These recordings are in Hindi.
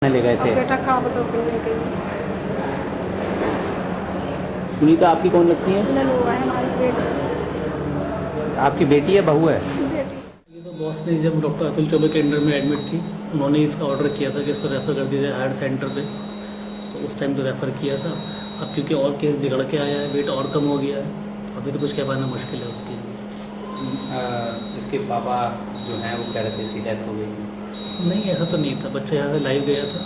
ले गए थे। बेटा का बताओ ले गई। सुनीता आपकी कौन लगती है? ननू है हमारी बेटी। आपकी बेटी है, बहू है? बेटी। ये तो बॉस ने जब डॉक्टर अतुल चौबे के अंडर में एडमिट थी, उन्होंने इसका ऑर्डर किया था कि इसको रेफर कर दिया जाए हायर सेंटर पे। तो उस टाइम तो रेफर किया था। अब क्योंकि और केस बिगड़ के आया है, वेट और कम हो गया है, अभी तो कुछ कह पाना मुश्किल है उसके लिए। इसके पापा जो हैं वो कह रहे थे इसकी डेथ हो गई। नहीं, ऐसा तो नहीं था। बच्चा यहाँ से लाइव गया था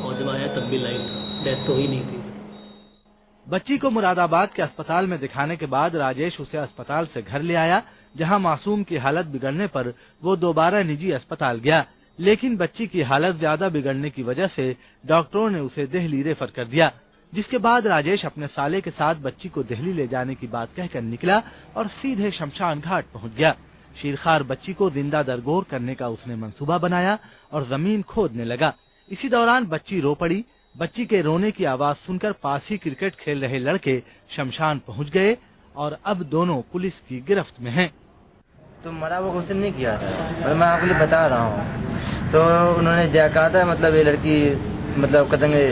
और जब आया तब भी लाइव था, डेथ तो ही नहीं थी इसकी। बच्ची को मुरादाबाद के अस्पताल में दिखाने के बाद राजेश उसे अस्पताल से घर ले आया, जहां मासूम की हालत बिगड़ने पर वो दोबारा निजी अस्पताल गया, लेकिन बच्ची की हालत ज्यादा बिगड़ने की वजह से डॉक्टरों ने उसे दिल्ली रेफर कर दिया। जिसके बाद राजेश अपने साले के साथ बच्ची को दिल्ली ले जाने की बात कहकर निकला और सीधे शमशान घाट पहुंच गया। शीरखार बच्ची को जिंदा दरगोर करने का उसने मंसूबा बनाया और जमीन खोदने लगा। इसी दौरान बच्ची रो पड़ी। बच्ची के रोने की आवाज सुनकर पास ही क्रिकेट खेल रहे लड़के शमशान पहुंच गए और अब दोनों पुलिस की गिरफ्त में हैं। तो मरा वो क्वेश्चन नहीं किया था, मैं आपके लिए बता रहा हूँ। तो उन्होंने कहा था मतलब ये लड़की मतलब कहेंगे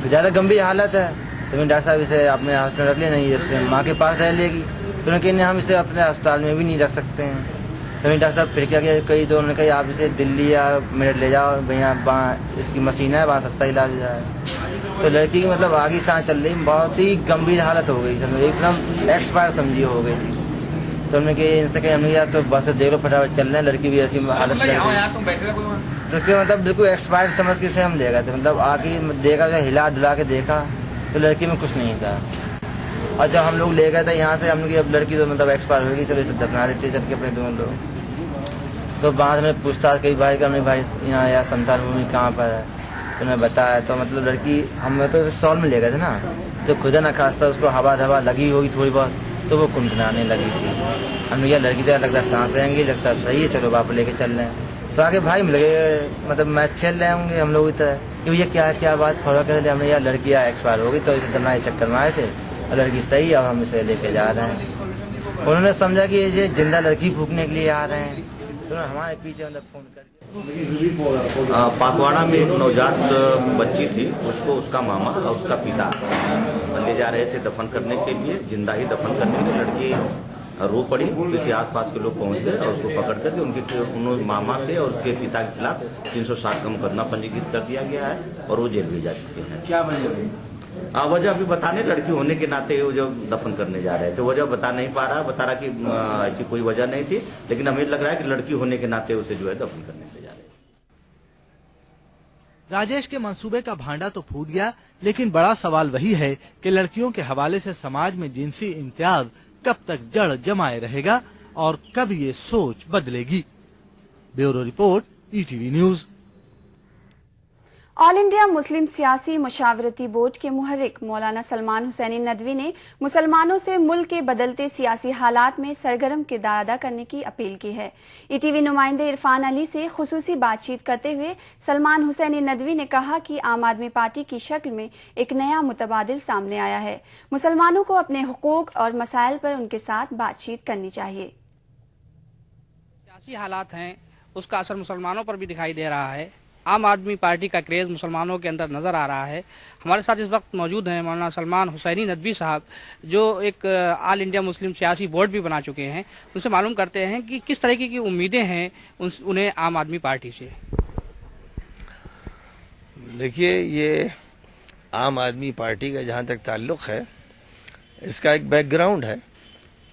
ज्यादा गंभीर हालत है, तो मैंने डॉक्टर साहब इसे अपने हॉस्पिटल रख लिया, नहीं अपने माँ के पास रह लेगी। तो उन्होंने कहा हम इसे अपने अस्पताल में भी नहीं रख सकते हैं। तो मैंने डॉक्टर साहब फिर क्या किया, कई तो उन्होंने कहा आप इसे दिल्ली या मेरठ ले जाओ, भैया वहाँ इसकी मशीन है, वहाँ सस्ता इलाज हो जाए। तो लड़की की मतलब आगे सांस चल रही, बहुत ही गंभीर हालत हो गई, एकदम एक्सपायर समझी हो गई थी। तो हमने कहा इनसे कहीं हमने तो बस देख लो फटाफट चल रहे हैं, लड़की भी ऐसी हालत लग गई। तो क्या मतलब बिल्कुल एक्सपायर समझ के से हम ले गए थे, मतलब आगे देखा, हिला डुला के देखा तो लड़की में कुछ नहीं था। और जब हम लोग ले गए थे यहाँ से, हमने अब लड़की तो मतलब एक्सपायर होगी, चलो इसे दफना देते चल के अपने दोनों लोग। तो बाद में पूछताछ कई भाई का, नहीं भाई यहाँ या शमशान भूमि कहाँ पर है, तो उन्हें बताया। तो मतलब लड़की हम तो सॉल में ले गए थे ना, तो खुदा न खास्ता उसको हवा लगी होगी थोड़ी बहुत, तो वो कुनकुनाने लगी थी। हमने यह लड़की तो लगता सांस लेंगे, लगता सही है, चलो बाप लेके चल रहे हैं। तो आगे भाई मिल गए, मतलब मैच खेल रहे होंगे हम लोग की तरह कि भैया क्या बात फौरा कर, हमने यार लड़कियाँ एक्सपायर हो गई, तो इसे दमना चक्कर में आए थे, और लड़की सही, अब हम इसे लेके जा रहे हैं। उन्होंने समझा कि ये जिंदा लड़की फूकने के लिए आ रहे हैं, तो हमारे पीछे मतलब फोन करके। पाकवाड़ा में एक नवजात बच्ची थी, उसको उसका मामा और उसका पिता ले जा रहे थे दफन करने के लिए, जिंदा ही दफन करने के लिए। लड़की रो पड़ी, किसी आसपास के लोग पहुंच गए और उसको पकड़ करके उनके मामा के और उसके पिता के खिलाफ 307 का मुकदमा पंजीकृत कर दिया गया है और वो जेल भी जा चुके हैं। क्या वजह? वजह अभी बताने, लड़की होने के नाते वो जो दफन करने जा रहे थे, वजह बता नहीं पा रहा, बता रहा कि ऐसी कोई वजह नहीं थी, लेकिन हमें लग रहा है कि लड़की होने के नाते उसे जो है दफन करने ले जा रहे हैं। राजेश के मंसूबे का भांडा तो फूट गया, लेकिन बड़ा सवाल वही है कि लड़कियों के हवाले से समाज में जिनसी इम्तियाज कब तक जड़ जमाए रहेगा और कब ये सोच बदलेगी। Bureau report, ETV news. All India Muslim सियासी मशावरती बोर्ड के मुहर्रिक मौलाना सलमान हुसैनी नदवी ने मुसलमानों से मुल्क के बदलते सियासी हालात में सरगर्म किरदार अदा करने की अपील की है। ईटीवी नुमाइंदे इरफान अली से खुसूसी बातचीत करते हुए सलमान हुसैनी नदवी ने कहा कि आम आदमी पार्टी की शक्ल में एक नया मुतबादिल सामने आया है। मुसलमानों को अपने हुकूक और मसाइल पर उनके साथ बातचीत करनी चाहिए। सियासी हालात हैं, उसका असर मुसलमानों पर भी दिखाई दे रहा है। आम आदमी पार्टी का क्रेज मुसलमानों के अंदर नजर आ रहा है। हमारे साथ इस वक्त मौजूद हैं मौलाना सलमान हुसैनी नदवी साहब, जो एक ऑल इंडिया मुस्लिम सियासी बोर्ड भी बना चुके हैं। उनसे मालूम करते हैं कि किस तरीके की उम्मीदें हैं उन्हें आम आदमी पार्टी से। देखिए, ये आम आदमी पार्टी का जहां तक ताल्लुक है, इसका एक बैकग्राउंड है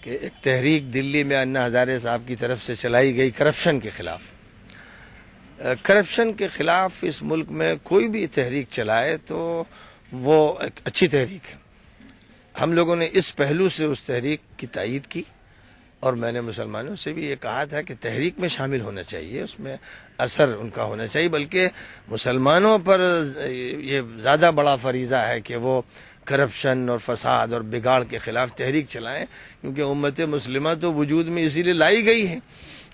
कि एक तहरीक दिल्ली में अन्ना हजारे साहब की तरफ से चलाई गई करप्शन के खिलाफ। करप्शन के खिलाफ इस मुल्क में कोई भी तहरीक चलाए तो वो एक अच्छी तहरीक है। हम लोगों ने इस पहलू से उस तहरीक की तायीद की और मैंने मुसलमानों से भी ये कहा था कि तहरीक में शामिल होना चाहिए, उसमें असर उनका होना चाहिए, बल्कि मुसलमानों पर ये ज़्यादा बड़ा फरीज़ा है कि वो करप्शन और फसाद और बिगाड़ के खिलाफ तहरीक चलाएं, क्योंकि उम्मत मुस्लिमा तो वजूद में इसीलिए लाई गई है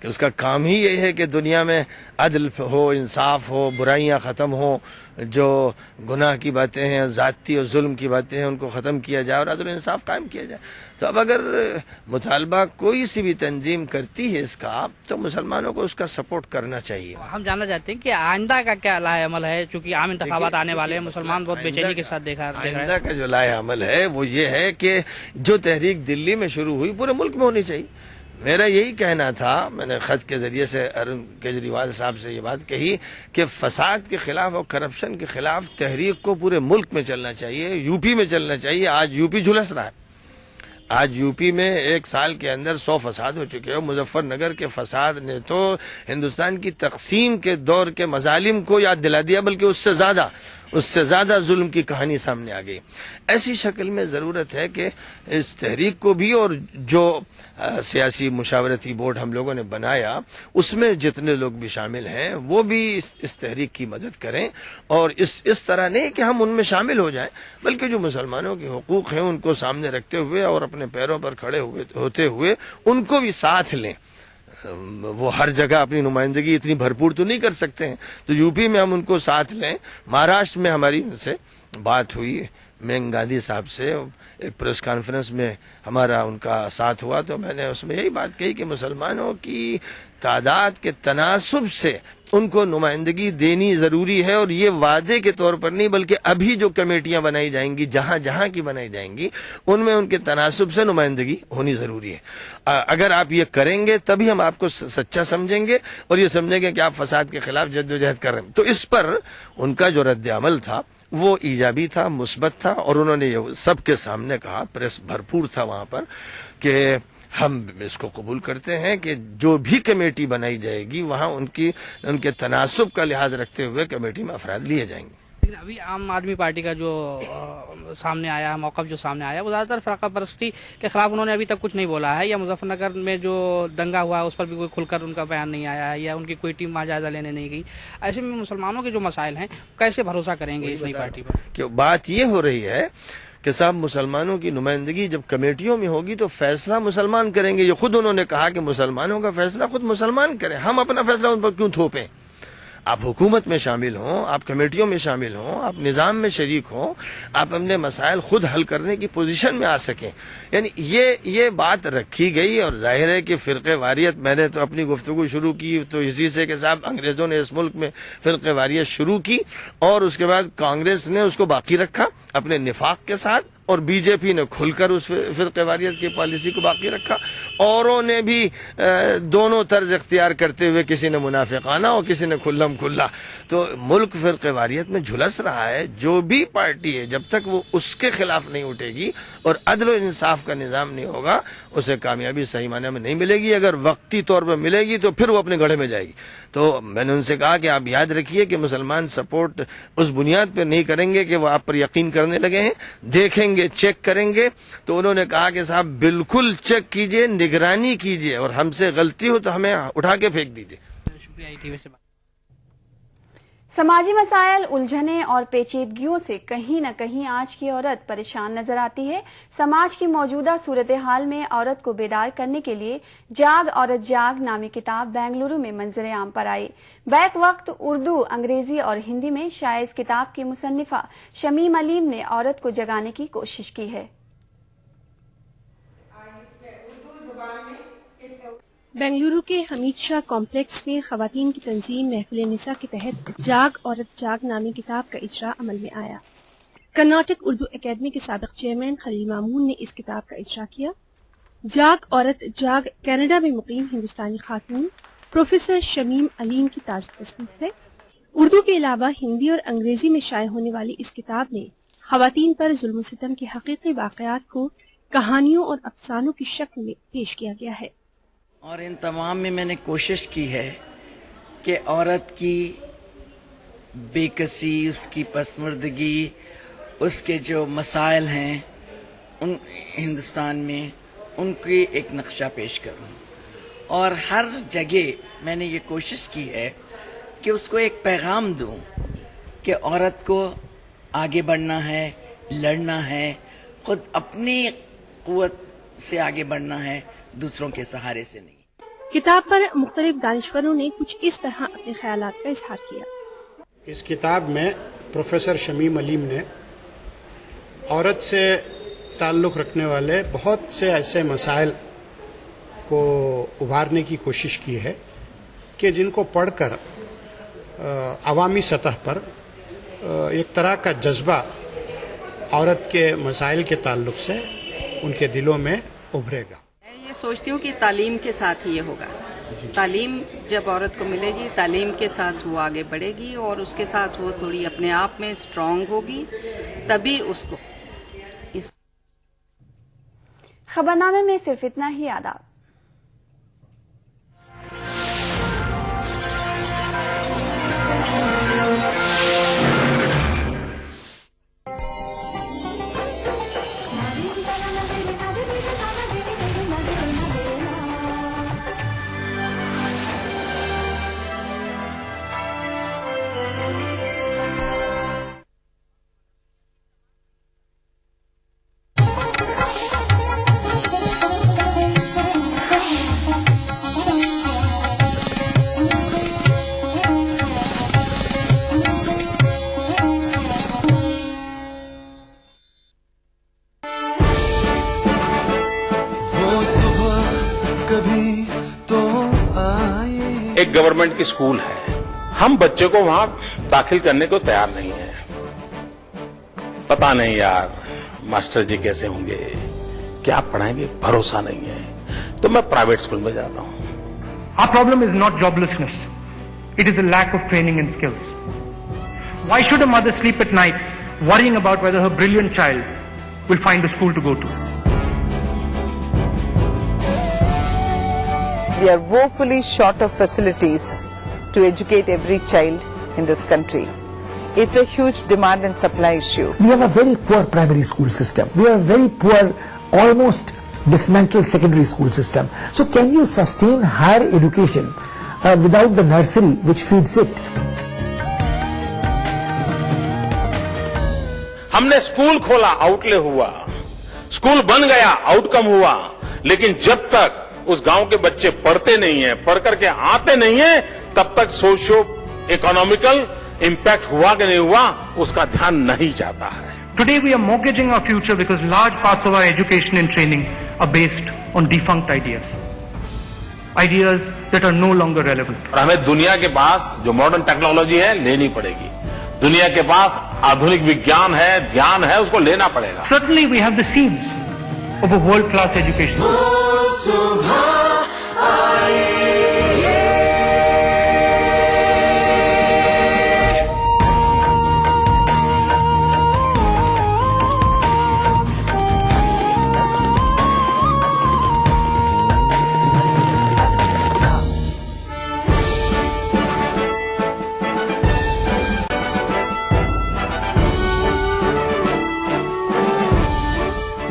कि उसका काम ही यही है कि दुनिया में अदल हो, इंसाफ हो, बुराइयां ख़त्म हो, जो गुनाह की बातें हैं, ज़ाती और जुल्म की बातें हैं, उनको ख़त्म किया जाए और अदल इंसाफ कायम किया जाए। तो अब अगर मुतालबा कोई सी भी तंजीम करती है इसका, तो मुसलमानों को उसका सपोर्ट करना चाहिए। हम जानना चाहते हैं कि आइंदा का क्या लाए अमल है, चूंकि आम इंतखाबात आने वाले हैं, मुसलमान बहुत बेचैनी के साथ देख रहे हैं। आइंदा का जो लाए अमल है वो ये है कि जो तहरीक दिल्ली में शुरू हुई पूरे मुल्क में होनी चाहिए। मेरा यही कहना था, मैंने खत के जरिए से अरुण केजरीवाल साहब से ये बात कही कि फसाद के खिलाफ और करप्शन के खिलाफ तहरीक को पूरे मुल्क में चलना चाहिए, यूपी में चलना चाहिए। आज यूपी झुलस रहा है। आज यूपी में एक साल के अंदर 100 फसाद हो चुके हैं। मुजफ्फरनगर के फसाद ने तो हिंदुस्तान की तकसीम के दौर के मजालिम को याद दिला दिया, बल्कि उससे ज्यादा जुल्म की कहानी सामने आ गई। ऐसी शक्ल में जरूरत है कि इस तहरीक को भी, और जो सियासी मुशावरती बोर्ड हम लोगों ने बनाया उसमें जितने लोग भी शामिल हैं वो भी इस तहरीक की मदद करें, और इस तरह नहीं कि हम उनमें शामिल हो जाएं, बल्कि जो मुसलमानों के हुकूक हैं उनको सामने रखते हुए और अपने पैरों पर खड़े होते हुए उनको भी साथ लें। वो हर जगह अपनी नुमाइंदगी इतनी भरपूर तो नहीं कर सकते हैं, तो यूपी में हम उनको साथ लें। महाराष्ट्र में हमारी उनसे बात हुई, मेनका गांधी साहब से एक प्रेस कॉन्फ्रेंस में हमारा उनका साथ हुआ, तो मैंने उसमें यही बात कही कि मुसलमानों की तादाद के तनासुब से उनको नुमाइंदगी देनी जरूरी है, और ये वादे के तौर पर नहीं बल्कि अभी जो कमेटियां बनाई जाएंगी, जहां जहां की बनाई जाएंगी, उनमें उनके तनासुब से नुमाइंदगी होनी जरूरी है। अगर आप ये करेंगे तभी हम आपको सच्चा समझेंगे और ये समझेंगे कि आप फसाद के खिलाफ जद्दोजहद कर रहे हैं। तो इस पर उनका जो रद्द अमल था वो ईजाबी था, मुस्बत था, और उन्होंने ये सबके सामने कहा, प्रेस भरपूर था वहां पर, कि हम इसको कबूल करते हैं कि जो भी कमेटी बनाई जाएगी वहां उनके तनासुब का लिहाज रखते हुए कमेटी में अफराद लिए जाएंगे। लेकिन अभी आम आदमी पार्टी का जो सामने आया मौक़िफ़ जो सामने आया वो ज़्यादातर फ़रक़ा परस्ती के खिलाफ उन्होंने अभी तक कुछ नहीं बोला है, या मुजफ्फरनगर में जो दंगा हुआ है उस पर भी कोई खुलकर उनका बयान नहीं आया है, या उनकी कोई टीम वहाँ जायजा लेने नहीं गई। ऐसे में मुसलमानों के जो मसाइल हैं कैसे भरोसा करेंगे इस नई पार्टी पर? क्यों बात ये हो रही है कि साहब मुसलमानों की नुमाइंदगी जब कमेटियों में होगी तो फैसला मुसलमान करेंगे। ये खुद उन्होंने कहा कि मुसलमानों का फैसला खुद मुसलमान करें, हम अपना फैसला उन पर क्यों थोपें। आप हुकूमत में शामिल हों, आप कमेटियों में शामिल हों, आप निज़ाम में शरीक हों, आप अपने मसाइल खुद हल करने की पोजीशन में आ सकें। यानी ये बात रखी गई, और जाहिर है कि फ़िरक़े वारियत, मैंने तो अपनी गुफ्तगू शुरू की तो इसी से कि साहब अंग्रेज़ों ने इस मुल्क में फ़िरक़े वारियत शुरू की, और उसके बाद कांग्रेस ने उसको बाकी रखा अपने निफाक के साथ, और बीजेपी ने खुलकर उस फ़िरक़े वारियत की पॉलिसी को बाकी रखा। औरों ने भी दोनों तर्ज इख्तियार करते हुए, किसी ने मुनाफिकाना और किसी ने खुल्लम खुल्ला। तो मुल्क फ़िरक़े वारियत में झुलस रहा है। जो भी पार्टी है जब तक वो उसके खिलाफ नहीं उठेगी और अदल और इंसाफ का निज़ाम नहीं होगा, उसे कामयाबी सही माने में नहीं मिलेगी। अगर वक्ती तौर पर मिलेगी तो फिर वो अपने गढ़े में जाएगी। तो मैंने उनसे कहा कि आप याद रखिए कि मुसलमान सपोर्ट उस बुनियाद पर नहीं करेंगे कि वो आप पर यकीन करने लगे हैं, देखेंगे, चेक करेंगे। तो उन्होंने कहा कि साहब बिल्कुल चेक कीजिए, निगरानी कीजिए, और हमसे गलती हो तो हमें उठा के फेंक दीजिए। शुक्रिया ITV से। समाजी मसाइल, उलझने और पेचीदगियों से कहीं न कहीं आज की औरत परेशान नजर आती है। समाज की मौजूदा सूरत हाल में औरत को बेदार करने के लिए जाग औरत जाग नामी किताब बेंगलुरु में मंजर आम पर आई। बैक वक्त उर्दू, अंग्रेजी और हिंदी में शाया इस किताब की मुसन्निफा शमीम अलीम ने औरत को जगाने की कोशिश की है। बेंगलुरु के हमीद शाह कॉम्प्लेक्स में खवातीन की तंजीम महफिल निसा के तहत जाग औरत जाग नामी किताब का इजरा अमल में आया। कर्नाटक उर्दू एकेडमी के साबिक चेयरमैन खलील मामून ने इस किताब का इजरा किया। जाग औरत जाग कनाडा में मुकीम हिंदुस्तानी खातून प्रोफेसर शमीम अलीम की ताज़ा तस्नीफ है। उर्दू के अलावा हिंदी और अंग्रेजी में शाये होने वाली इस किताब में खवातीन पर जुल्म सितम के हकीकी वाक़यात को कहानियों और अफसानों की शक्ल में पेश किया गया है। और इन तमाम में मैंने कोशिश की है कि औरत की बेकसी, उसकी पसमर्दगी, उसके जो मसाइल हैं उन हिंदुस्तान में, उनकी एक नक्शा पेश करूं। और हर जगह मैंने ये कोशिश की है कि उसको एक पैगाम दूं कि औरत को आगे बढ़ना है, लड़ना है, खुद अपनी कुव्वत से आगे बढ़ना है, दूसरों के सहारे से नहीं। किताब पर मुख्तलिफ दानिश्वरों ने कुछ इस तरह अपने ख्यालात का इजहार किया। इस किताब में प्रोफेसर शमीम अलीम ने औरत से ताल्लुक़ रखने वाले बहुत से ऐसे मसाइल को उभारने की कोशिश की है कि जिनको पढ़कर अवामी सतह पर एक तरह का जज्बा औरत के मसाइल के ताल्लुक से उनके दिलों में उभरेगा। मैं ये सोचती हूँ कि तालीम के साथ ही ये होगा। तालीम जब औरत को मिलेगी, तालीम के साथ वो आगे बढ़ेगी और उसके साथ वो थोड़ी अपने आप में स्ट्रांग होगी, तभी उसको इस खबरनामे में सिर्फ इतना ही। आदाब। एक गवर्नमेंट की स्कूल है, हम बच्चे को वहां दाखिल करने को तैयार नहीं है। पता नहीं यार मास्टर जी कैसे होंगे, क्या पढ़ाएंगे, भरोसा नहीं है, तो मैं प्राइवेट स्कूल में जाता हूं। Our problem is not joblessness. It is a lack of training and skills. Why should a mother sleep at night worrying about whether her brilliant child will find a school to go to? We are woefully short of facilities to educate every child in this country. It's a huge demand and supply issue. We have a very poor primary school system. We have a very poor, almost dismantled secondary school system. So can you sustain higher education without the nursery which feeds it? हमने स्कूल खोला, आउटले हुआ, स्कूल बन गया, आउटकम हुआ, लेकिन जब तक उस गांव के बच्चे पढ़ते नहीं हैं, पढ़ करके आते नहीं हैं, तब तक सोशियो इकोनॉमिकल इम्पैक्ट हुआ कि नहीं हुआ, उसका ध्यान नहीं जाता है। Today we are mortgaging our future because large parts of our education and training are based on defunct ideas. Ideas that are no longer relevant. और हमें दुनिया के पास जो मॉडर्न टेक्नोलॉजी है लेनी पड़ेगी, दुनिया के पास आधुनिक विज्ञान है, ध्यान है, उसको लेना पड़ेगा। Certainly we have the seeds of a world-class education.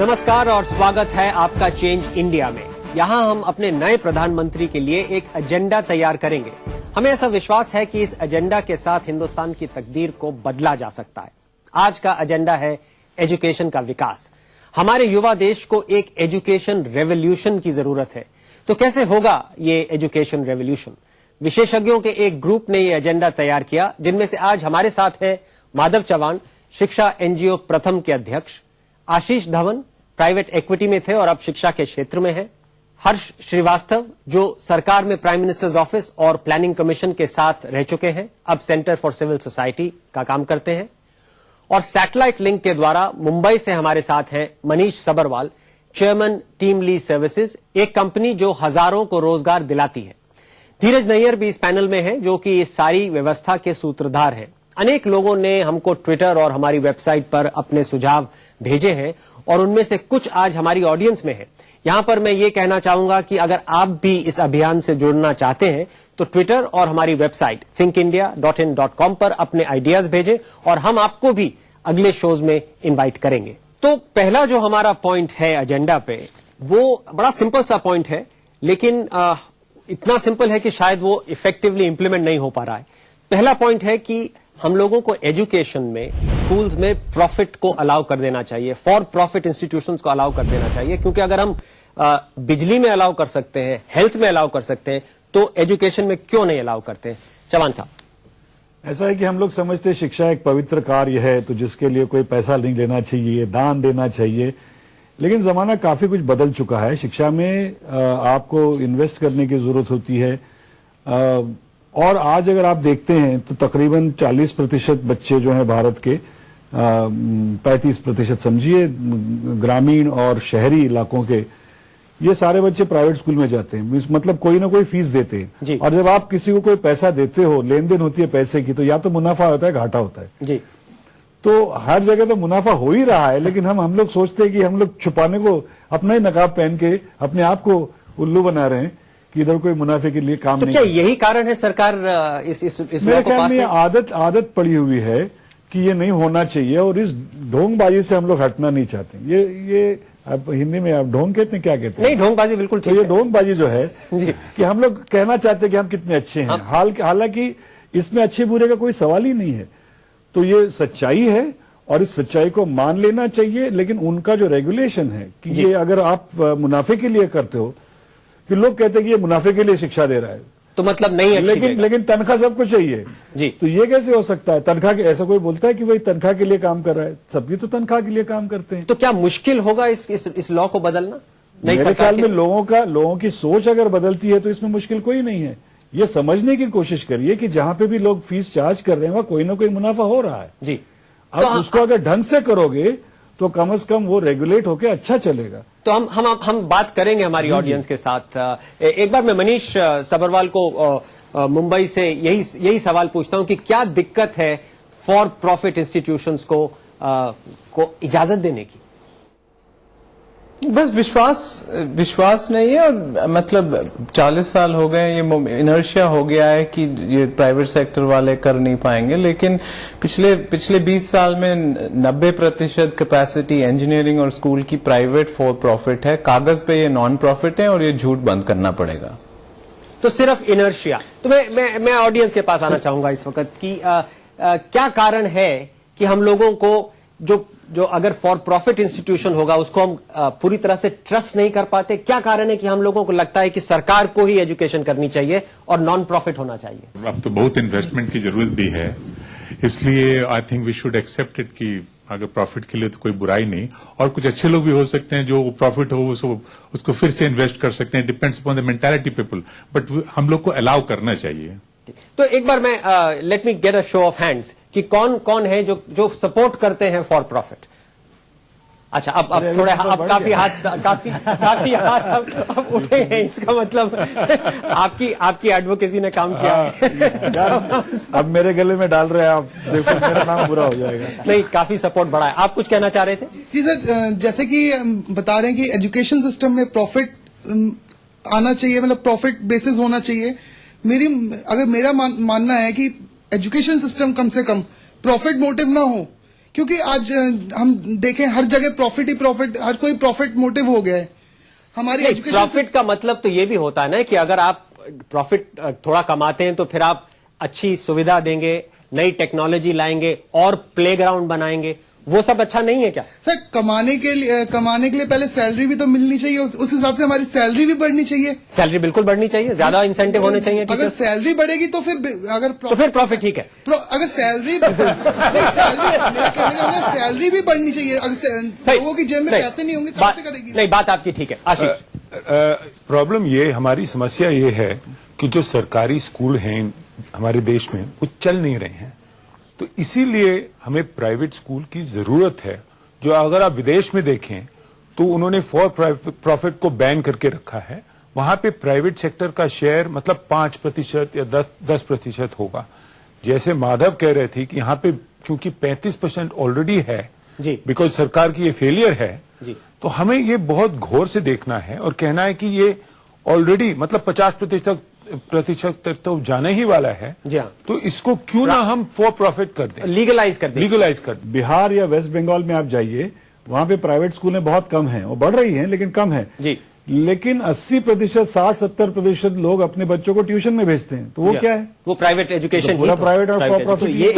नमस्कार और स्वागत है आपका चेंज इंडिया में। यहाँ हम अपने नए प्रधानमंत्री के लिए एक एजेंडा तैयार करेंगे। हमें ऐसा विश्वास है कि इस एजेंडा के साथ हिंदुस्तान की तकदीर को बदला जा सकता है। आज का एजेंडा है एजुकेशन का विकास। हमारे युवा देश को एक एजुकेशन रेवोल्यूशन की जरूरत है। तो कैसे होगा ये एजुकेशन रेवोल्यूशन? विशेषज्ञों के एक ग्रुप ने ये एजेंडा तैयार किया, जिनमें से आज हमारे साथ हैं माधव चव्हाण, शिक्षा एनजीओ प्रथम के अध्यक्ष, आशीष धवन प्राइवेट इक्विटी में थे और अब शिक्षा के क्षेत्र में हैं, हर्ष श्रीवास्तव जो सरकार में प्राइम मिनिस्टर्स ऑफिस और प्लानिंग कमीशन के साथ रह चुके हैं, अब सेंटर फॉर सिविल सोसाइटी का काम करते हैं, और सैटेलाइट लिंक के द्वारा मुंबई से हमारे साथ हैं मनीष सबरवाल, चेयरमैन टीम ली सर्विसेज, एक कंपनी जो हजारों को रोजगार दिलाती है। धीरज नैयर भी इस पैनल में है जो कि इस सारी व्यवस्था के सूत्रधार हैं। अनेक लोगों ने हमको ट्विटर और हमारी वेबसाइट पर अपने सुझाव भेजे हैं और उनमें से कुछ आज हमारी ऑडियंस में है। यहां पर मैं ये कहना चाहूंगा कि अगर आप भी इस अभियान से जुड़ना चाहते हैं तो ट्विटर और हमारी वेबसाइट thinkindia.in.com पर अपने आइडियाज भेजें और हम आपको भी अगले शोज में इनवाइट करेंगे। तो पहला जो हमारा पॉइंट है एजेंडा पे, वो बड़ा सिंपल सा पॉइंट है, लेकिन इतना सिंपल है कि शायद वो इफेक्टिवली इंप्लीमेंट नहीं हो पा रहा है। पहला पॉइंट है कि हम लोगों को एजुकेशन में, स्कूल्स में प्रॉफिट को अलाउ कर देना चाहिए, फॉर प्रॉफिट इंस्टीट्यूशंस को अलाउ कर देना चाहिए, क्योंकि अगर हम बिजली में अलाउ कर सकते हैं, हेल्थ में अलाउ कर सकते हैं, तो एजुकेशन में क्यों नहीं अलाउ करते हैं? चौहान साहब, ऐसा है कि हम लोग समझते हैं शिक्षा एक पवित्र कार्य है, तो जिसके लिए कोई पैसा नहीं लेना चाहिए, दान देना चाहिए। लेकिन जमाना काफी कुछ बदल चुका है। शिक्षा में आपको इन्वेस्ट करने की जरूरत होती है। और आज अगर आप देखते हैं तो तकरीबन 40% बच्चे जो हैं भारत के, 35% समझिए ग्रामीण और शहरी इलाकों के, ये सारे बच्चे प्राइवेट स्कूल में जाते हैं। मतलब कोई ना कोई फीस देते हैं। और जब आप किसी को कोई पैसा देते हो, लेन देन होती है पैसे की, तो या तो मुनाफा होता है, घाटा होता है जी। तो हर जगह तो मुनाफा हो ही रहा है, लेकिन हम लोग सोचते हैं कि हम लोग छुपाने को अपना ही नकाब पहन के अपने आप को उल्लू बना रहे हैं कि इधर कोई मुनाफे के लिए काम तो नहीं। क्या यही कारण है सरकार इस मेरे ख्याल में आदत पड़ी हुई है कि ये नहीं होना चाहिए, और इस ढोंगबाजी से हम लोग हटना नहीं चाहते। ये आप हिंदी में आप ढोंग कहते हैं, क्या कहते हैं? नहीं, ढोंगबाजी बिल्कुल ठीक है। ये ढोंगबाजी जो है कि हम लोग कहना चाहते हैं कि हम कितने अच्छे हैं, हालांकि इसमें अच्छे बुरे का कोई सवाल ही नहीं है। तो ये सच्चाई है और इस सच्चाई को मान लेना चाहिए। लेकिन उनका जो रेगुलेशन है कि ये अगर आप मुनाफे के लिए करते हो, कि लोग कहते हैं कि ये मुनाफे के लिए शिक्षा दे रहा है, तो मतलब नहीं अच्छी लेकिन तनख्वाह सबको चाहिए जी। तो ये कैसे हो सकता है? तनख्वाह के ऐसा कोई बोलता है कि भाई तनख्वाह के लिए काम कर रहा है? सबकी तो तनख्वाह के लिए काम करते हैं। तो क्या मुश्किल होगा इस लॉ को बदलना? मेरे ख्याल में लोगों की सोच अगर बदलती है तो इसमें मुश्किल कोई नहीं है। ये समझने की कोशिश करिए कि जहां पे भी लोग फीस चार्ज कर रहे हैं वहां कोई ना कोई मुनाफा हो रहा है जी। अब तो उसको अगर ढंग से करोगे तो कम से कम वो रेगुलेट होके अच्छा चलेगा। तो हम बात करेंगे हमारी ऑडियंस के साथ। एक बार मैं मनीष सबरवाल को मुंबई से यही सवाल पूछता हूं कि क्या दिक्कत है फॉर प्रॉफिट इंस्टीट्यूशंस को इजाजत देने की? बस विश्वास नहीं है। और मतलब 40 साल हो गए, ये इनर्शिया हो गया है कि ये प्राइवेट सेक्टर वाले कर नहीं पाएंगे। लेकिन पिछले 20 साल में 90% कैपेसिटी इंजीनियरिंग और स्कूल की प्राइवेट फॉर प्रॉफिट है। कागज पे ये नॉन प्रॉफिट है और ये झूठ बंद करना पड़ेगा। तो सिर्फ इनर्शिया। तो मैं ऑडियंस के पास आना चाहूंगा इस वक्त कि क्या कारण है कि हम लोगों को जो अगर फॉर प्रॉफिट इंस्टीट्यूशन होगा उसको हम पूरी तरह से ट्रस्ट नहीं कर पाते? क्या कारण है कि हम लोगों को लगता है कि सरकार को ही एजुकेशन करनी चाहिए और नॉन प्रॉफिट होना चाहिए? अब तो बहुत इन्वेस्टमेंट की जरूरत भी है, इसलिए I think we should accept it कि अगर प्रॉफिट के लिए तो कोई बुराई नहीं, और कुछ अच्छे लोग भी हो सकते हैं जो प्रॉफिट हो उसको फिर से इन्वेस्ट कर सकते हैं। Depends upon the mentality people, but हम लोग को अलाउ करना चाहिए। तो एक बार मैं let me get a show off hands कि कौन है जो सपोर्ट करते हैं फॉर प्रॉफिट। अच्छा, अब थोड़े अब काफी हाथ अब उठे हैं, इसका मतलब आपकी एडवोकेसी ने काम किया है। अब मेरे गले में डाल रहे हैं आप, देखो मेरा नाम बुरा हो जाएगा। नहीं, काफी सपोर्ट बढ़ा है। आप कुछ कहना चाह रहे थे? जी सर, जैसे कि बता रहे हैं कि एजुकेशन सिस्टम में प्रॉफिट आना चाहिए, मतलब प्रॉफिट बेसिस होना चाहिए। मेरा मानना है कि एजुकेशन सिस्टम कम से कम प्रॉफिट मोटिव ना हो, क्योंकि आज हम देखें हर जगह प्रॉफिट ही प्रॉफिट, हर कोई प्रॉफिट मोटिव हो गया है। हमारी एजुकेशन प्रॉफिट का मतलब तो ये भी होता है ना कि अगर आप प्रॉफिट थोड़ा कमाते हैं तो फिर आप अच्छी सुविधा देंगे, नई टेक्नोलॉजी लाएंगे और प्लेग्राउंड बनाएंगे। वो सब अच्छा नहीं है क्या? सर, कमाने के लिए पहले सैलरी भी तो मिलनी चाहिए, उस हिसाब से हमारी सैलरी भी बढ़नी चाहिए। सैलरी बिल्कुल बढ़नी चाहिए, ज्यादा इंसेंटिव होने चाहिए। अगर सैलरी बढ़ेगी तो फिर प्रॉफिट ठीक है। अगर सैलरी मेरा कहने का मतलब सैलरी भी बढ़नी चाहिए। अगर लोगों की जेब में पैसे नहीं होंगे तो कैसे करेगी? नहीं, बात आपकी ठीक है। आशीष, प्रॉब्लम ये, हमारी समस्या ये है कि जो सरकारी स्कूल हैं हमारे देश में वो चल नहीं रहे हैं, तो इसीलिए हमें प्राइवेट स्कूल की जरूरत है। जो अगर आप विदेश में देखें तो उन्होंने फॉर प्रॉफिट को बैन करके रखा है। वहां पे प्राइवेट सेक्टर का शेयर मतलब 5% या 10% होगा। जैसे माधव कह रहे थे कि यहाँ पे क्योंकि 35% ऑलरेडी है जी, बिकॉज सरकार की ये फेलियर है जी, तो हमें ये बहुत घोर से देखना है और कहना है कि ये ऑलरेडी मतलब 50% तक तो जाने ही वाला है। जी हाँ। तो इसको क्यों ना हम फॉर प्रॉफिट कर दें, लीगलाइज कर दें। बिहार या वेस्ट बंगाल में आप जाइए, वहां पे प्राइवेट स्कूलें बहुत कम हैं, वो बढ़ रही हैं लेकिन कम है जी। लेकिन 80%, 60-70% लोग अपने बच्चों को ट्यूशन में भेजते हैं, तो वो क्या है? वो प्राइवेट एजुकेशन, पूरा प्राइवेट और फॉर प्रॉफिट।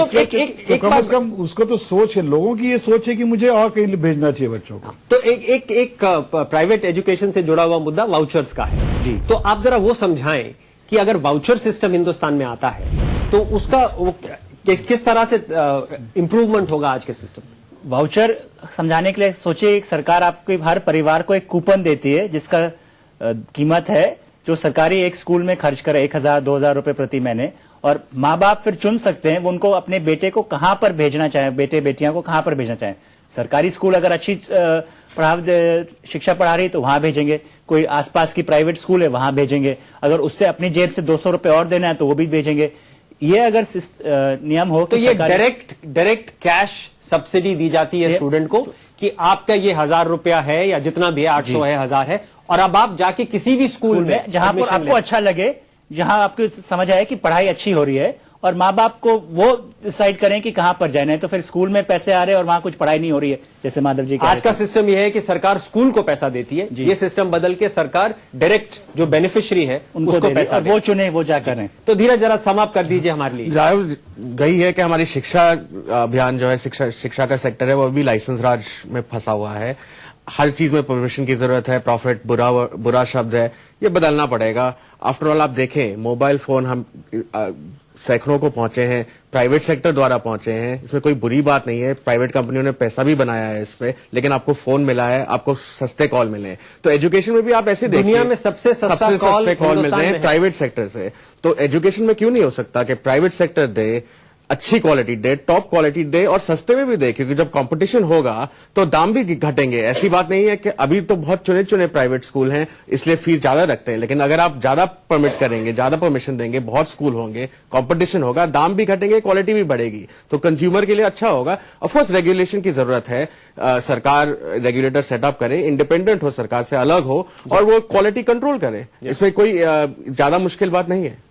तो कम से कम उसको तो सोच है, लोगों की ये सोच है कि मुझे और कहीं भेजना चाहिए बच्चों को। तो एक प्राइवेट एजुकेशन से जुड़ा हुआ मुद्दा वाउचर्स का है जी। तो आप जरा वो समझाएं कि अगर वाउचर सिस्टम हिंदुस्तान में आता है तो उसका किस तरह से इंप्रूवमेंट होगा आज के सिस्टम? वाउचर समझाने के लिए सोचिए, एक सरकार आपके हर परिवार को एक कूपन देती है जिसका कीमत है जो सरकारी एक स्कूल में खर्च करे 1000-2000 रुपए प्रति महीने, और माँ बाप फिर चुन सकते हैं वो उनको अपने बेटे को कहां पर भेजना चाहें, बेटे बेटियां को कहां पर भेजना चाहें। सरकारी स्कूल अगर अच्छी शिक्षा पढ़ा रही तो वहां भेजेंगे, कोई आसपास की प्राइवेट स्कूल है वहां भेजेंगे, अगर उससे अपनी जेब से 200 रुपए और देना है तो वो भी भेजेंगे। ये अगर नियम हो तो ये डायरेक्ट कैश सब्सिडी दी जाती है स्टूडेंट को कि आपका ये 1000 रुपया है या जितना भी है, 800 है, 1000 है, और अब आप जाके किसी भी स्कूल में जहां पर आपको अच्छा लगे, जहां आपको समझ आए कि पढ़ाई अच्छी हो रही है, और माँ बाप को वो डिसाइड करें कि कहां पर जाना है। तो फिर स्कूल में पैसे आ रहे हैं और वहां कुछ पढ़ाई नहीं हो रही है, जैसे माधव जी आज का सिस्टम ये है कि सरकार स्कूल को पैसा देती है, ये सिस्टम बदल के सरकार डायरेक्ट जो बेनिफिशियरी है उनको पैसा वो चुने, वो जा करें। तो धीरज जरा समाप्त कर दीजिए हमारे लिए। जाहिर गई है कि हमारी शिक्षा अभियान जो है, शिक्षा का सेक्टर है, वो भी लाइसेंस राज में फंसा हुआ है। हर चीज में परमिशन की जरूरत है, प्रॉफिट बुरा शब्द है, ये बदलना पड़ेगा। आफ्टर ऑल आप देखें, मोबाइल फोन हम सैकड़ों को पहुंचे हैं, प्राइवेट सेक्टर द्वारा पहुंचे हैं, इसमें कोई बुरी बात नहीं है। प्राइवेट कंपनियों ने पैसा भी बनाया है इस पे, लेकिन आपको फोन मिला है, आपको सस्ते कॉल मिले हैं। तो एजुकेशन में भी आप ऐसे देखिए, दुनिया में सबसे सस्ते कॉल मिलते हैं प्राइवेट सेक्टर से। तो एजुकेशन में क्यों नहीं हो सकता कि प्राइवेट सेक्टर दे, अच्छी क्वालिटी दे, टॉप क्वालिटी दे, और सस्ते में भी दे, क्योंकि जब कंपटीशन होगा तो दाम भी घटेंगे। ऐसी बात नहीं है कि अभी तो बहुत चुने चुने प्राइवेट स्कूल हैं इसलिए फीस ज्यादा रखते हैं, लेकिन अगर आप ज्यादा परमिट करेंगे, ज्यादा परमिशन देंगे, बहुत स्कूल होंगे, कंपटीशन होगा, दाम भी घटेंगे, क्वालिटी भी बढ़ेगी, तो कंज्यूमर के लिए अच्छा होगा। ऑफकोर्स रेगुलेशन की जरूरत है, सरकार रेगुलेटर सेटअप करे, इंडिपेंडेंट हो, सरकार से अलग हो, और वो क्वालिटी कंट्रोल करे। इसमें कोई ज्यादा मुश्किल बात नहीं है।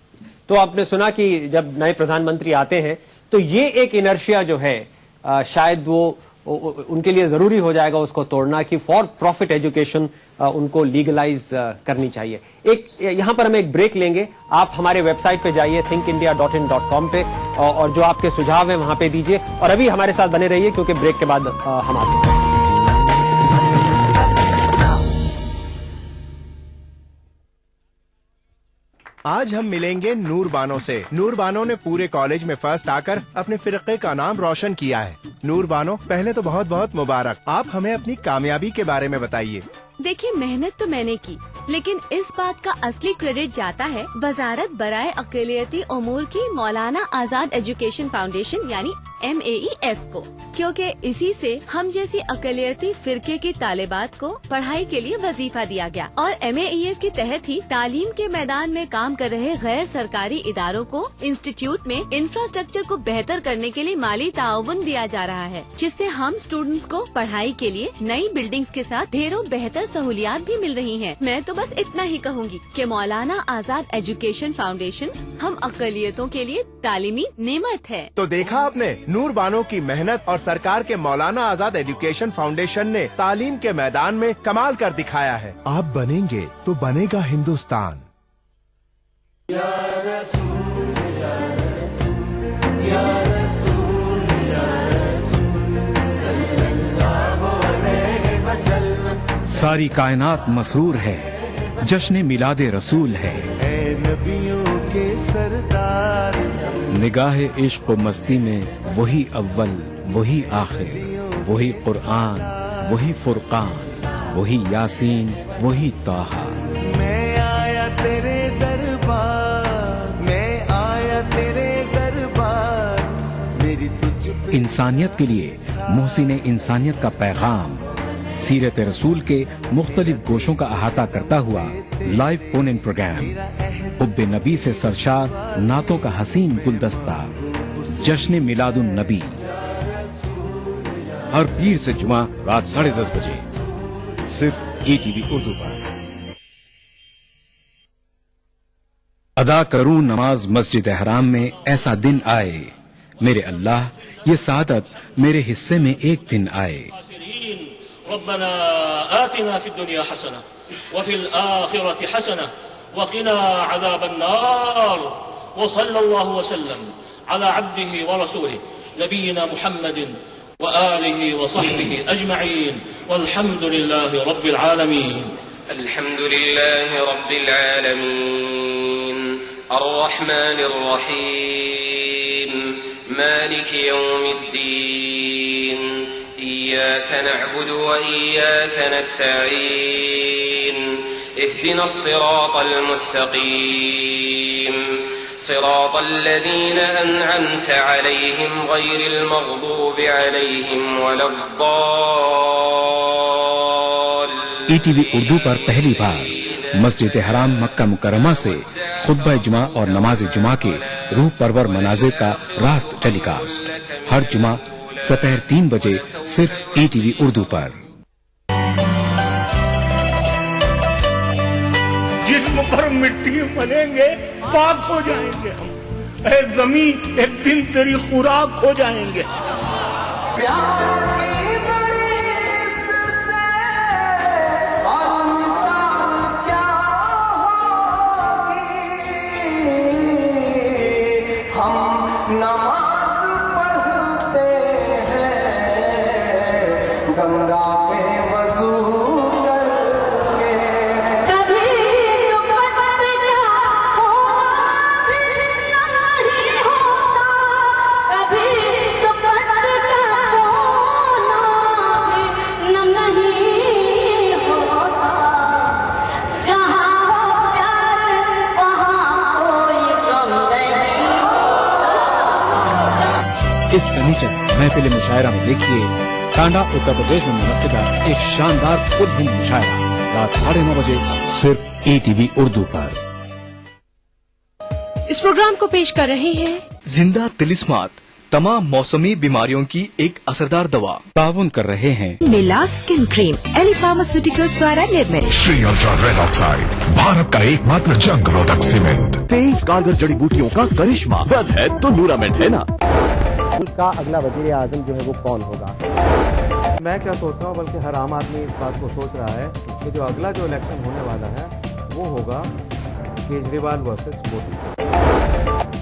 तो आपने सुना कि जब नए प्रधानमंत्री आते हैं तो ये एक इनर्शिया जो है शायद वो उनके लिए जरूरी हो जाएगा उसको तोड़ना, कि फॉर प्रॉफिट एजुकेशन उनको लीगलाइज करनी चाहिए। एक यहां पर हम एक ब्रेक लेंगे। आप हमारे वेबसाइट पे जाइए thinkindia.in.com पे, और जो आपके सुझाव है वहां पे दीजिए, और अभी हमारे साथ बने रहिए क्योंकि ब्रेक के बाद हम आते हैं। आज हम मिलेंगे नूर बानो से। नूर बानो ने पूरे कॉलेज में फर्स्ट आकर अपने फिरके का नाम रोशन किया है। नूर बानो, पहले तो बहुत बहुत मुबारक। आप हमें अपनी कामयाबी के बारे में बताइए। देखिए, मेहनत तो मैंने की, लेकिन इस बात का असली क्रेडिट जाता है वजारत बराए अक़लियती उमूर की मौलाना आजाद एजुकेशन फाउंडेशन यानी MAEF को, क्योंकि इसी से हम जैसी अक़लियती फिरके के तालिबात को पढ़ाई के लिए वजीफा दिया गया, और MAEF के तहत ही तालीम के मैदान में काम कर रहे गैर सरकारी इदारों को इंस्टीट्यूट में इंफ्रास्ट्रक्चर को बेहतर करने के लिए माली ताउन दिया जा रहा है, जिससे हम स्टूडेंट्स को पढ़ाई के लिए नई बिल्डिंग्स के साथ ढेरों बेहतर सहूलियात भी मिल रही हैं। मैं तो बस इतना ही कहूँगी कि मौलाना आजाद एजुकेशन फाउंडेशन हम अक़लियतों के लिए तालीमी नेमत है। तो देखा आपने, नूर बानो की मेहनत और सरकार के मौलाना आजाद एजुकेशन फाउंडेशन ने तालीम के मैदान में कमाल कर दिखाया है। आप बनेंगे तो बनेगा हिंदुस्तान। सारी कायनात मसरूर है, जश्न मिलादे रसूल है। नबियों के सरदार, निगाहे इश्क व मस्ती में वही अव्वल, वही आखिर, वही कुरआन, वही फुरकान, वही यासीन, वही ताहा। मैं आया तेरे दरबार, मैं आया तेरे दरबार, मेरी तुझ पे। इंसानियत के लिए मोहसिन इंसानियत का पैगाम सीरत रसूल के मुख्तलिफ गोशों का अहाता करता हुआ लाइव फोन इन प्रोग्राम, हुब्बे नबी से सरशार नातों का हसीन गुलदस्ता, जश्न मिलादुन नबी, हर पीर से जुमा रात 10:30 बजे सिर्फ ETV उर्दू पर। अदा करूं नमाज मस्जिद एहराम में, ऐसा दिन आए मेरे अल्लाह, ये सादत मेरे हिस्से में एक दिन आए। रब्बना आतिना फिद दुनिया हसना व फिल आखिरति हसना व क़िना अज़ाबन नार व सल्लल्लाहु वसल्लम अला अब्दिही व रसूलिही नबीना मुहम्मदिन व आलिही व सहबिही अजमईन वल्हम्दुलिल्लाहि रब्बिल आलमीन। अल्हम्दुलिल्लाहि रब्बिल आलमीन अर्रहमानिर रहीम मालिकि यौमिद्दीन इय्याक नअबुदु व इय्याक नस्तईन इहदिनस सिरातल मुस्तकीम सिरातल लज़ीना अनअमत अलैहिम गैरिल मग़दूबि अलैहिम वलद्दाल्लीन। ईटीवी उर्दू पर पहली बार मस्जिद हराम मक्का मुकर्रमा से खुतबा जुमा और नमाज जुमा के रूह परवर मनाजिर का रास्त टेलीकास्ट हर जुमा दोपहर 3 बजे सिर्फ ईटीवी उर्दू पर। जिस्म पर मिट्टी मलेंगे पाक हो जाएंगे हम, ऐ जमीन एक दिन तेरी खुराक हो जाएंगे। इस शनिचर महफिल मुशायरा में देखिए टांडा उत्तर प्रदेश में मुनक्किदा एक शानदार खुद हिंद मुशायरा रात 9:30 बजे सिर्फ ईटीवी उर्दू पर। इस प्रोग्राम को पेश कर रहे हैं जिंदा तिलिस्मात तमाम मौसमी बीमारियों की एक असरदार दवा। ताउन कर रहे हैं मिला स्किन क्रीम एली फार्मास्यूटिकल्स द्वारा निर्मित। Shri ultra red oxide Bharat का एकमात्र जंग रोधक सीमेंट। 23 कारगर जड़ी बूटियों का करिश्मा बस है तो न्यूरामेंट है ना। का अगला वजीर आजम जो है वो कौन होगा? मैं क्या सोचता हूँ, बल्कि हर आम आदमी इस बात को सोच रहा है कि जो अगला जो इलेक्शन होने वाला है वो होगा केजरीवाल वर्सेस मोदी।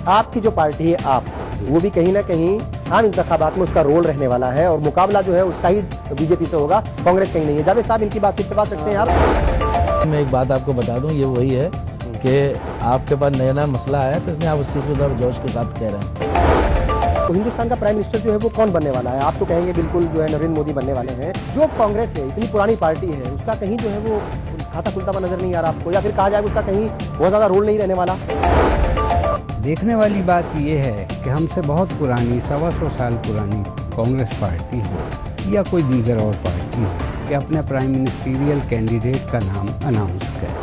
आपकी जो पार्टी है आप, वो भी कहीं ना कहीं आम इंतखाबात में उसका रोल रहने वाला है और मुकाबला जो है उसका ही बीजेपी से होगा, कांग्रेस कहीं नहीं है। जावेद साहब इनकी बात से इत्तेफाक रखते हैं आप? मैं एक बात आपको बता दूं, ये वही है कि आपके पास नया मसला आया तो इसमें आप उस चीज को जोश के साथ कह रहे हैं। तो हिंदुस्तान का प्राइम मिनिस्टर जो है वो कौन बनने वाला है? आप तो कहेंगे बिल्कुल जो है नरेंद्र मोदी बनने वाले हैं। जो कांग्रेस है, इतनी पुरानी पार्टी है, उसका कहीं जो है वो खाता खुलता हुआ नजर नहीं आ रहा आपको, या फिर कहा जाए उसका कहीं बहुत ज्यादा रोल नहीं रहने वाला? देखने वाली बात यह है कि हमसे बहुत पुरानी 125 साल पुरानी कांग्रेस पार्टी हो या कोई दीगर और पार्टी हो कि अपने प्राइम मिनिस्टीरियल कैंडिडेट का नाम अनाउंस करे।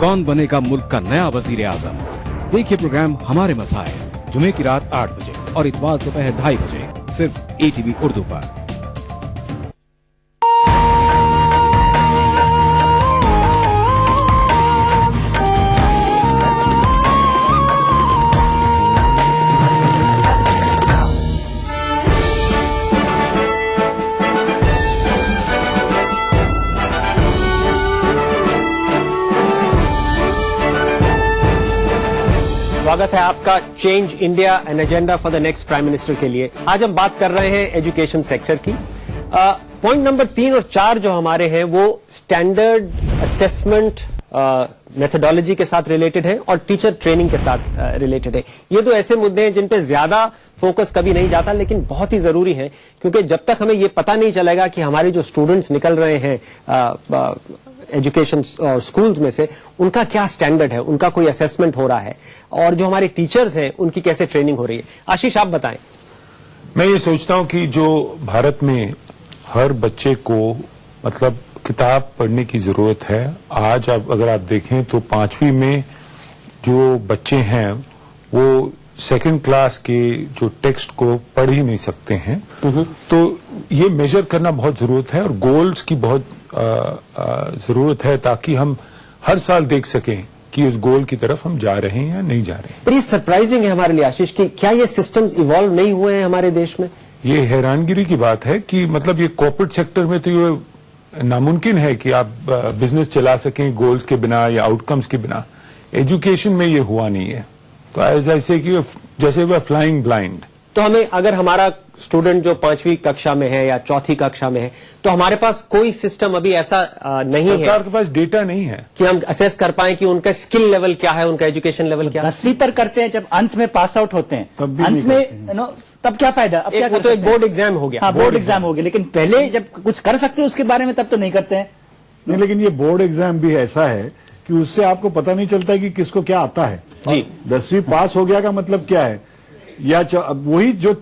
कौन बनेगा मुल्क का नया वजीर आजम? देखिए प्रोग्राम हमारे मसाइल जुमे की रात 8 बजे और इतवार दोपहर 2:30 बजे सिर्फ ईटीवी उर्दू पर। स्वागत है आपका change India an agenda for the next prime minister के लिए। आज हम बात कर रहे हैं एजुकेशन सेक्टर की। पॉइंट नंबर 3 और 4 जो हमारे हैं वो स्टैंडर्ड असेसमेंट मेथोडोलॉजी के साथ रिलेटेड है और टीचर ट्रेनिंग के साथ रिलेटेड है। ये दो ऐसे मुद्दे हैं जिन पे ज्यादा फोकस कभी नहीं जाता, लेकिन बहुत ही जरूरी है, क्योंकि जब तक हमें ये पता नहीं चलेगा कि हमारे जो स्टूडेंट्स निकल रहे हैं एजुकेशन स्कूल्स में से, उनका क्या स्टैंडर्ड है, उनका कोई असेसमेंट हो रहा है, और जो हमारे टीचर्स हैं उनकी कैसे ट्रेनिंग हो रही है। आशीष आप बताएं। मैं ये सोचता हूं कि जो भारत में हर बच्चे को मतलब किताब पढ़ने की जरूरत है। आज आप अगर आप देखें तो 5वीं में जो बच्चे हैं वो सेकंड क्लास के जो टेक्स्ट को पढ़ ही नहीं सकते हैं। तो ये मेजर करना बहुत जरूरत है और गोल्स की बहुत जरूरत है, ताकि हम हर साल देख सकें कि उस गोल की तरफ हम जा रहे हैं या नहीं जा रहे हैं। पर ये सरप्राइजिंग है हमारे लिए आशीष कि क्या ये सिस्टम्स इवॉल्व नहीं हुए हैं हमारे देश में? ये हैरानगिरी की बात है कि मतलब ये कॉर्पोरेट सेक्टर में तो ये नामुमकिन है कि आप बिजनेस चला सकें गोल्स के बिना या आउटकम्स के बिना। एजुकेशन में ये हुआ नहीं है। तो ऐसे कि जैसे वह फ्लाइंग ब्लाइंड। तो हमें अगर हमारा स्टूडेंट जो 5वीं कक्षा में है या 4थी कक्षा में है तो हमारे पास कोई सिस्टम अभी ऐसा नहीं है, सरकार के पास डेटा नहीं है कि हम असेस कर पाए कि उनका स्किल लेवल क्या है, उनका एजुकेशन लेवल क्या है। 10वीं पर करते हैं, जब अंत में पास आउट होते हैं अंत में तब क्या फायदा? अब क्या तो एक बोर्ड एग्जाम हो गया। हाँ, बोर्ड एग्जाम हो गया, लेकिन पहले जब कुछ कर सकते हैं उसके बारे में तब तो नहीं करते हैं। नहीं, लेकिन ये बोर्ड एग्जाम भी ऐसा है कि उससे आपको पता नहीं चलता है कि किसको क्या आता है। जी 10वीं पास हो गया का मतलब क्या है? या वही जो